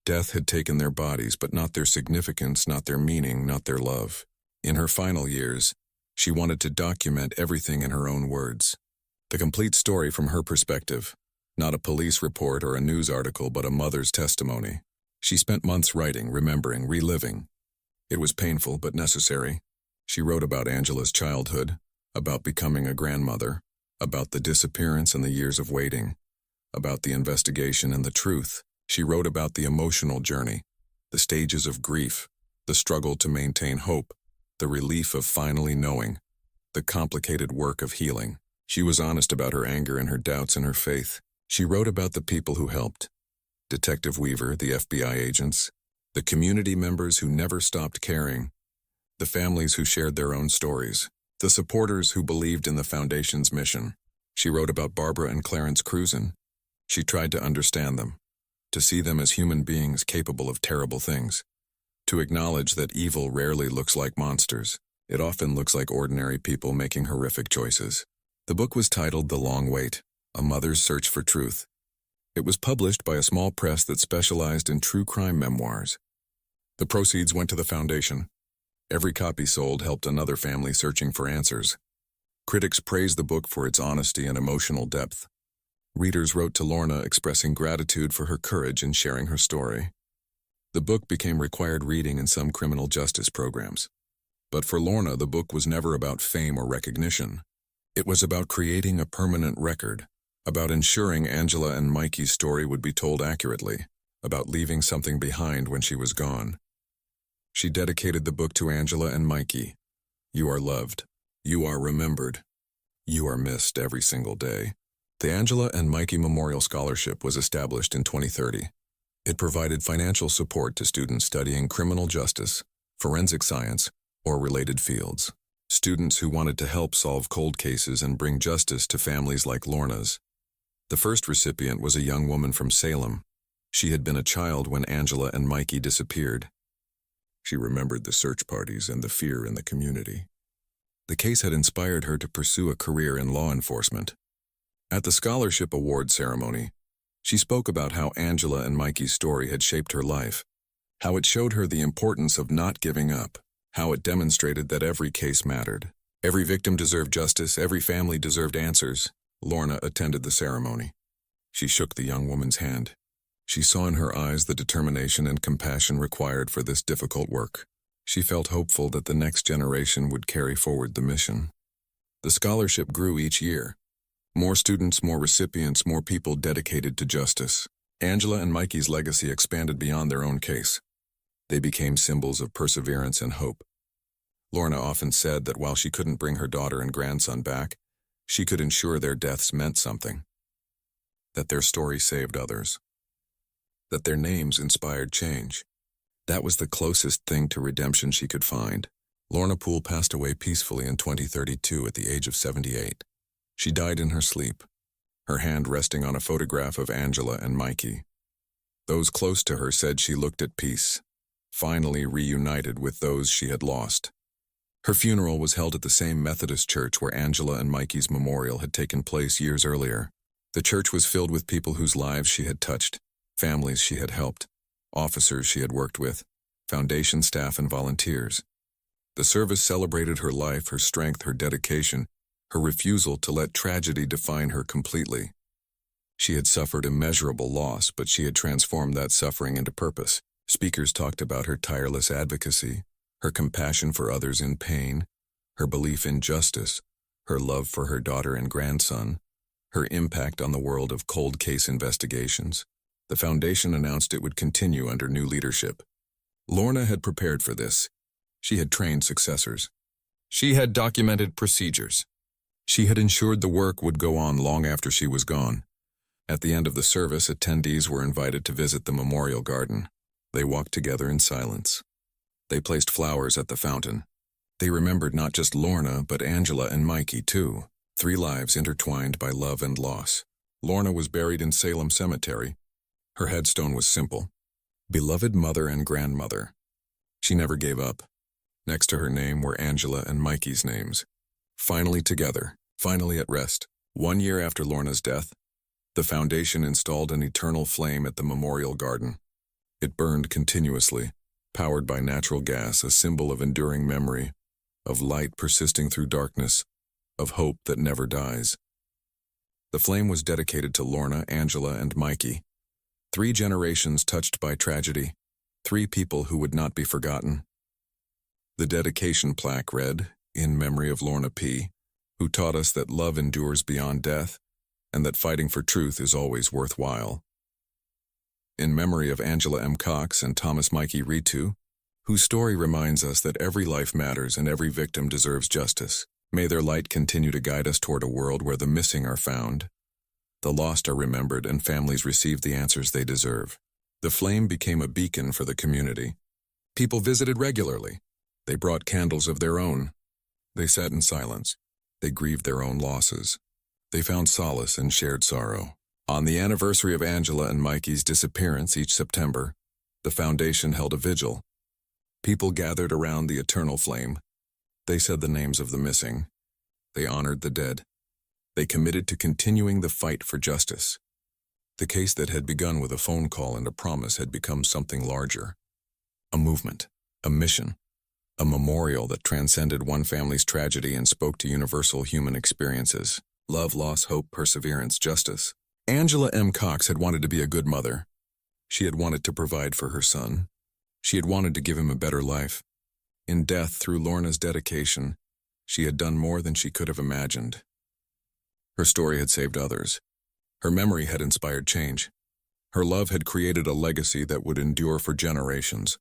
Death had taken their bodies, but not their significance, not their meaning, not their love. In her final years, she wanted to document everything in her own words. The complete story from her perspective, not a police report or a news article, but a mother's testimony. She spent months writing, remembering, reliving. It was painful but necessary. She wrote about Angela's childhood, about becoming a grandmother, about the disappearance and the years of waiting, about the investigation and the truth. She wrote about the emotional journey, the stages of grief, the struggle to maintain hope, the relief of finally knowing, the complicated work of healing. She was honest about her anger and her doubts and her faith. She wrote about the people who helped. Detective Weaver, the FBI agents, the community members who never stopped caring, the families who shared their own stories, the supporters who believed in the Foundation's mission. She wrote about Barbara and Clarence Krusen. She tried to understand them, to see them as human beings capable of terrible things, to acknowledge that evil rarely looks like monsters. It often looks like ordinary people making horrific choices. The book was titled The Long Wait, A Mother's Search for Truth. It was published by a small press that specialized in true crime memoirs. The proceeds went to the Foundation. Every copy sold helped another family searching for answers. Critics praised the book for its honesty and emotional depth. Readers wrote to Lorna expressing gratitude for her courage in sharing her story. The book became required reading in some criminal justice programs. But for Lorna, the book was never about fame or recognition. It was about creating a permanent record, about ensuring Angela and Mikey's story would be told accurately, about leaving something behind when she was gone. She dedicated the book to Angela and Mikey. You are loved. You are remembered. You are missed every single day. The Angela and Mikey Memorial Scholarship was established in 2030. It provided financial support to students studying criminal justice, forensic science, or related fields. Students who wanted to help solve cold cases and bring justice to families like Lorna's. The first recipient was a young woman from Salem. She had been a child when Angela and Mikey disappeared. She remembered the search parties and the fear in the community. The case had inspired her to pursue a career in law enforcement. At the scholarship award ceremony, she spoke about how Angela and Mikey's story had shaped her life, how it showed her the importance of not giving up, how it demonstrated that every case mattered. Every victim deserved justice, every family deserved answers. Lorna attended the ceremony. She shook the young woman's hand. She saw in her eyes the determination and compassion required for this difficult work. She felt hopeful that the next generation would carry forward the mission. The scholarship grew each year. More students, more recipients, more people dedicated to justice. Angela and Mikey's legacy expanded beyond their own case. They became symbols of perseverance and hope. Lorna often said that while she couldn't bring her daughter and grandson back, she could ensure their deaths meant something. That their story saved others. That their names inspired change. That was the closest thing to redemption she could find. Lorna Pool passed away peacefully in 2032 at the age of 78. She died in her sleep, her hand resting on a photograph of Angela and Mikey. Those close to her said she looked at peace, finally reunited with those she had lost. Her funeral was held at the same Methodist church where Angela and Mikey's memorial had taken place years earlier. The church was filled with people whose lives she had touched, families she had helped, officers she had worked with, foundation staff and volunteers. The service celebrated her life, her strength, her dedication, her refusal to let tragedy define her completely. She had suffered immeasurable loss, but she had transformed that suffering into purpose. Speakers talked about her tireless advocacy, her compassion for others in pain, her belief in justice, her love for her daughter and grandson, her impact on the world of cold case investigations. The foundation announced it would continue under new leadership. Lorna had prepared for this. She had trained successors. She had documented procedures. She had ensured the work would go on long after she was gone. At the end of the service, attendees were invited to visit the memorial garden. They walked together in silence. They placed flowers at the fountain. They remembered not just Lorna, but Angela and Mikey, too. 3 lives intertwined by love and loss. Lorna was buried in Salem Cemetery. Her headstone was simple. Beloved mother and grandmother. She never gave up. Next to her name were Angela and Mikey's names. Finally together, finally at rest. 1 year after Lorna's death, the foundation installed an eternal flame at the memorial garden. It burned continuously, powered by natural gas, a symbol of enduring memory, of light persisting through darkness, of hope that never dies. The flame was dedicated to Lorna, Angela, and Mikey. 3 generations touched by tragedy, 3 people who would not be forgotten. The dedication plaque read, "In memory of Lorna P., who taught us that love endures beyond death, and that fighting for truth is always worthwhile. In memory of Angela M. Cox and Thomas Mikey Rettew, whose story reminds us that every life matters and every victim deserves justice. May their light continue to guide us toward a world where the missing are found, the lost are remembered, and families receive the answers they deserve." The flame became a beacon for the community. People visited regularly. They brought candles of their own. They sat in silence. They grieved their own losses. They found solace in shared sorrow. On the anniversary of Angela and Mikey's disappearance each September, the foundation held a vigil. People gathered around the eternal flame. They said the names of the missing. They honored the dead. They committed to continuing the fight for justice. The case that had begun with a phone call and a promise had become something larger. A movement, a mission, a memorial that transcended one family's tragedy and spoke to universal human experiences. Love, loss, hope, perseverance, justice. Angela M. Cox had wanted to be a good mother. She had wanted to provide for her son. She had wanted to give him a better life. In death, through Lorna's dedication, she had done more than she could have imagined. Her story had saved others. Her memory had inspired change. Her love had created a legacy that would endure for generations.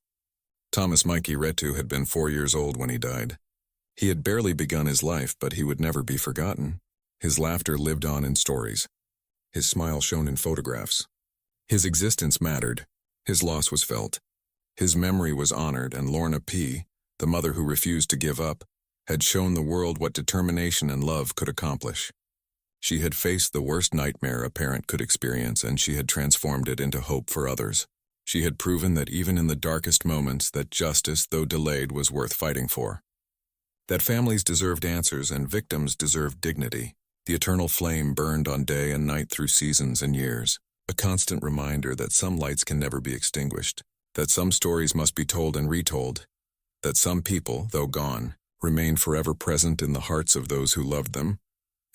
Thomas Mikey Rettew had been 4 years old when he died. He had barely begun his life, but he would never be forgotten. His laughter lived on in stories. His smile shone in photographs. His existence mattered. His loss was felt. His memory was honored, and Lorna P., the mother who refused to give up, had shown the world what determination and love could accomplish. She had faced the worst nightmare a parent could experience, and she had transformed it into hope for others. She had proven that even in the darkest moments, that justice, though delayed, was worth fighting for. That families deserved answers and victims deserved dignity. The eternal flame burned on day and night through seasons and years, a constant reminder that some lights can never be extinguished, that some stories must be told and retold, that some people, though gone, remain forever present in the hearts of those who loved them,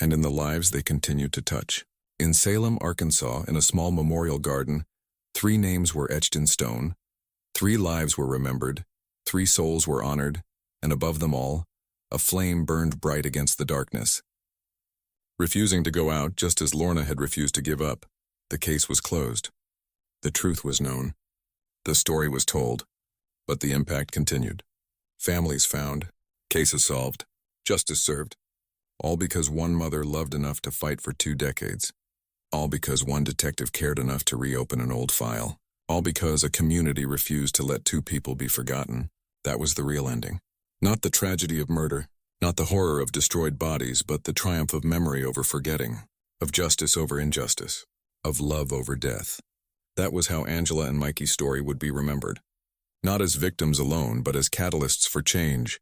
and in the lives they continue to touch. In Salem, Arkansas, in a small memorial garden, 3 names were etched in stone, 3 lives were remembered, 3 souls were honored, and above them all, a flame burned bright against the darkness. Refusing to go out, just as Lorna had refused to give up, the case was closed. The truth was known. The story was told, but the impact continued. Families found, cases solved, justice served, all because one mother loved enough to fight for 2 decades. All because one detective cared enough to reopen an old file. All because a community refused to let 2 people be forgotten. That was the real ending. Not the tragedy of murder, not the horror of destroyed bodies, but the triumph of memory over forgetting, of justice over injustice, of love over death. That was how Angela and Mikey's story would be remembered. Not as victims alone, but as catalysts for change,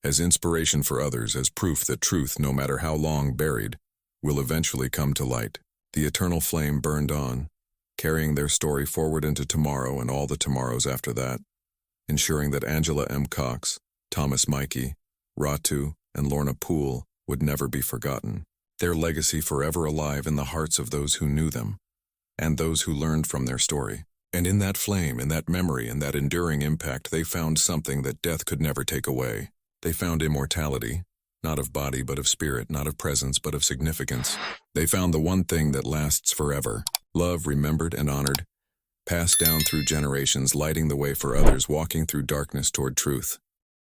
as inspiration for others, as proof that truth, no matter how long buried, will eventually come to light. The eternal flame burned on, carrying their story forward into tomorrow and all the tomorrows after that, ensuring that Angela M. Cox, Thomas Mikey, Rettew, and Lorna Pool would never be forgotten, their legacy forever alive in the hearts of those who knew them, and those who learned from their story. And in that flame, in that memory, in that enduring impact, they found something that death could never take away. They found immortality, not of body but of spirit, not of presence but of significance. They found the one thing that lasts forever, love remembered and honored, passed down through generations, lighting the way for others walking through darkness toward truth.